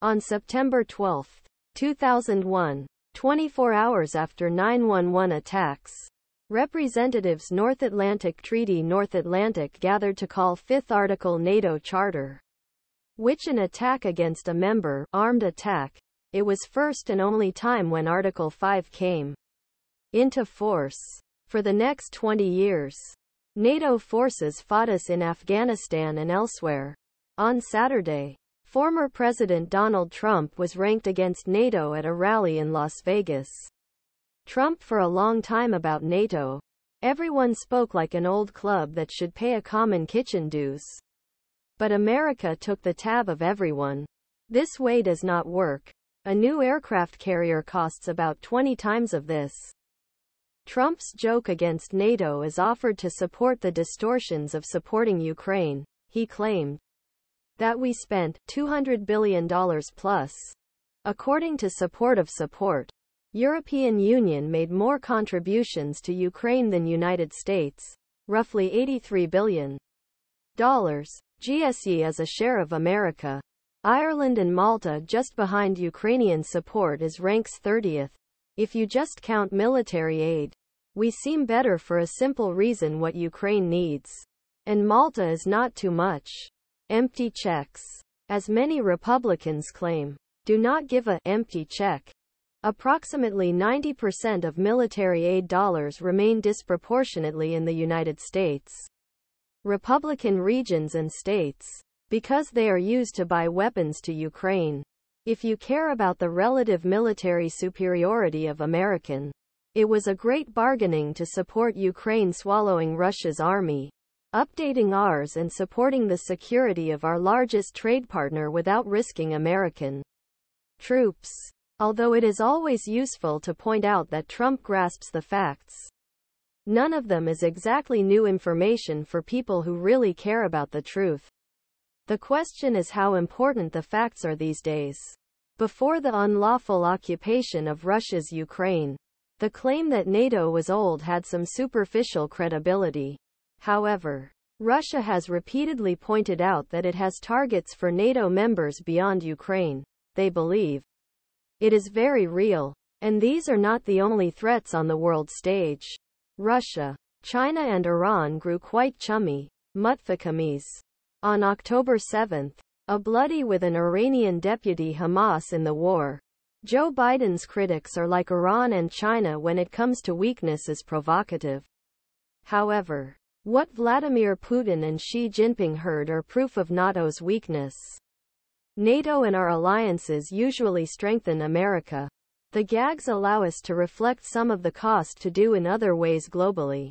On September 12, 2001, 24 hours after 9/11 attacks, representatives North Atlantic Treaty North Atlantic gathered to call Fifth Article NATO Charter, which an attack against a member, armed attack. It was first and only time when Article 5 came into force. For the next 20 years, NATO forces fought us in Afghanistan and elsewhere. On Saturday, former President Donald Trump was ranked against NATO at a rally in Las Vegas. Trump for a long time about NATO. Everyone spoke like an old club that should pay a common kitchen dues. But America took the tab of everyone. This way does not work. A new aircraft carrier costs about 20 times of this. Trump's joke against NATO is offered to support the distortions of supporting Ukraine. He claimed that we spent $200 billion plus. According to Support, European Union made more contributions to Ukraine than United States, roughly $83 billion. Dollars.Gsyih as a share of America. Ireland and Malta just behind Ukrainian support is ranks 30th. If you just count military aid, we seem better for a simple reason: what Ukraine needs. And Malta is not too much. Empty checks. As many Republicans claim, do not give a empty check. Approximately 90% of military aid dollars remain disproportionately in the United States, Republican regions and states, because they are used to buy weapons to Ukraine. If you care about the relative military superiority of American, it was a great bargaining to support Ukraine swallowing Russia's army, updating ours and supporting the security of our largest trade partner without risking American troops. Although it is always useful to point out that Trump grasps the facts, none of them is exactly new information for people who really care about the truth. The question is how important the facts are these days. Before the unlawful occupation of Russia's Ukraine, the claim that NATO was old had some superficial credibility. However, Russia has repeatedly pointed out that it has targets for NATO members beyond Ukraine. They believe it is very real. And these are not the only threats on the world stage. Russia, China and Iran grew quite chummy.Muttefikimiz. On October 7, a bloody with an Iranian deputy Hamas in the war. Joe Biden's critics are like Iran and China when it comes to weakness is provocative. However, what Vladimir Putin and Xi Jinping heard are proof of NATO's weakness. NATO and our alliances usually strengthen America. The gags allow us to reflect some of the cost to do in other ways globally.